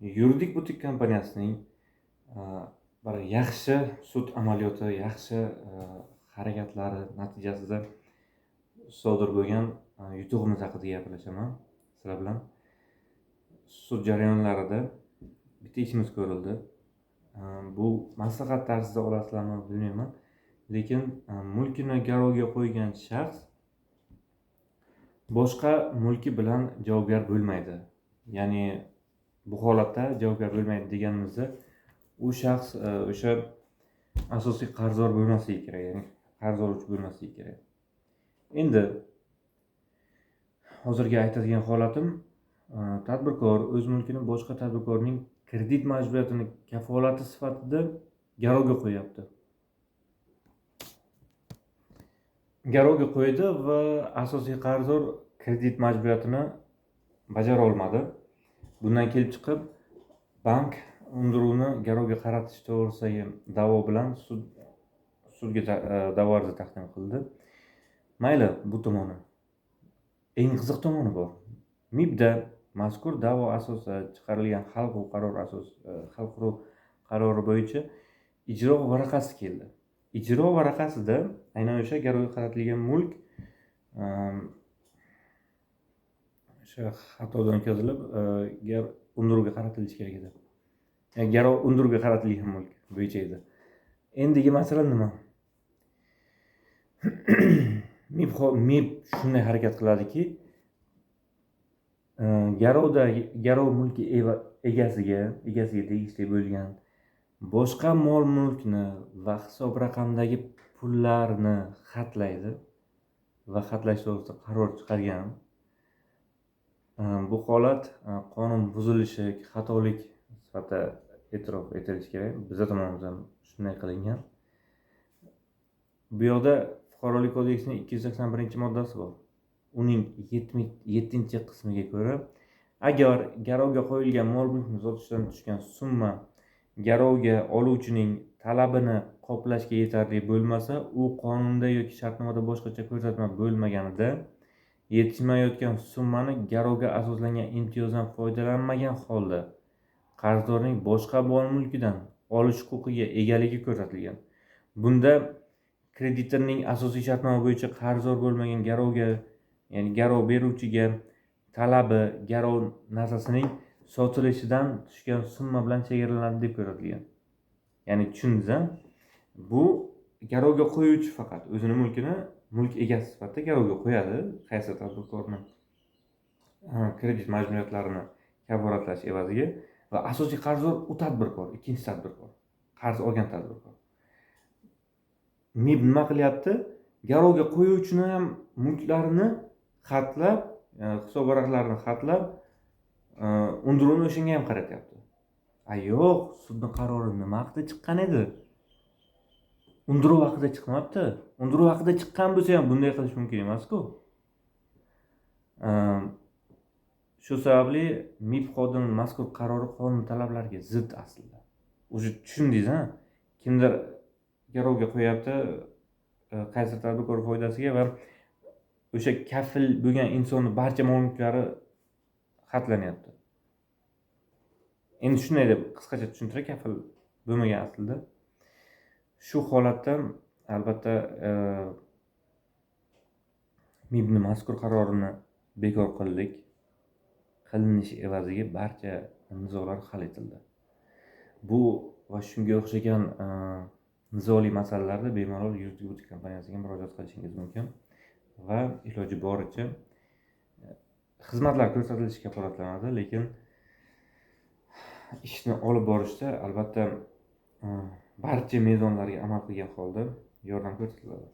yuridik butik kompaniyasining bir yaxshi sud amaliyoti, yaxshi harakatlari natijasida sodir bo'lgan yutug'imiz haqida gapirashaman sizlar bilan. Sud jarayonlarida bitta ishimiz ko'rildi. Bu maslahat tarzida olasizlarmi bilmayman, lekin mulkini garovga qo'ygan shaxs boshqa mulki bilan javobgar bo'lmaydi. Ya'ni bu holatda javobgar bo'lmaydi deganimizda u shaxs o'sha asosiy qarzdor bo'lmasligi kerak, ya'ni qarz oluvchi bo'lmasligi kerak. Endi hozirgi aytadigan holatim, tadbirkor o'z mulkini boshqa tadbirkorning kredit majburiyatini kafolati sifatida garovga qo'yapti. Garovga qo'ydi va asosiy qarzdor kredit majburiyatini bajara olmadi. Bundan kelib chiqib, bank undiruvni garovga qaratish to'g'risidagi da'vo bilan sudga da'vo arzi taqdim qildi. Mayli, bu tomoni. Eng qiziq tomoni bor. MIBda mazkur da'vo asosida chiqarilgan hal qilib qarori bo'yicha ijro varaqasi keldi. Ijro varaqasida aynan o'sha garovga qaratilgan mulk o'sha xatodan o'tkazilib, undiruvga qaratilishi kerak edi. Garov undiruvga qaratilgan mulk bo'yicha edi. Endigi masala nima? MIB shunday harakat qiladiki, garov mulki egasiga tegishli bo'lgan boshqa mol mulkni va hisob raqamdagi pullarni xatlaydi va xatlash to'g'risida qaror chiqargan. Bu holat qonun buzilishi, xatolik sifatida e'tirof etilishi kerak. Bizning tomonimizdan shunday qilingan. Bu yoqda Fuqarolik kodeksining 281-moddasi bor. Uning 7-qismiga ko'ra, agar garovga qo'yilgan mol mulkni sotishdan tushgan summa garovga oluvchining talabini qoplashga yetarli bo'lmasa, u qonunda yoki shartnomada boshqacha ko'rsatma bo'lmaganida yetishmayotgan summani garovga asoslangan imtiyozdan foydalanmagan holda qarzdorning boshqa mol mulkidan olish huquqiga egaligi ko'rsatilgan. Bunda kreditorning asosiy shartnoma bo'yicha qarzdor bo'lmagan garovga, ya'ni garov beruvchiga talabi garov narsasining sotilishidan tushgan summa bilan chegaralanadi deb ko'rsatilgan. Ya'ni tushundingiz-a? Bu garovga qo'yuvchi faqat o'zining mulkini mulk egasi sifatida garovga qo'yadi, qaysi tadbirkorni kredit majburiyatlarini kafolatlash evaziga, va asosiy qarzdor u tadbirkor, ikkinchi tadbirkor, qarz olgan tadbirkor. MIB nima qilyapti? Garovga qo'yuvchini ham mulklarini xatlab, hisob varaqlarini xatlab, undiruvni o'shanga ham qaratyapti. Yo'q, sudning qarori nima haqida chiqqan edi? Undiruv haqida chiqmabdi. Undiruv haqida chiqqan bo'lsa ham bunday qilish mumkin emas-ku. Shu sababli MIB xodimi mazkur qarori qonun talablariga zid aslida. O'zi tushundingiz-a? Kimdir garovga qo'yapti qaysi tadbirkor foydasiga va o'sha kafil bo'lgan insonning barcha mol-mulklari xatlanyapti. Endi shunday deb qisqacha tushuntiray, kafil bo'lmagan aslida. Shu holatda albatta MIBning mazkur qarorini bekor qildik. Qilinishi evaziga barcha nizolar hal etildi. Bu va shunga o'xshagan nizoli masalalarda bemalol yuridik butik kompaniyasiga murojaat qilishingiz mumkin va iloji boricha xizmatlar ko'rsatilishi kafolatlanadi, lekin ishni olib borishda albatta barcha mezonlarga amal qilgan holda yordam ko'rsatiladi.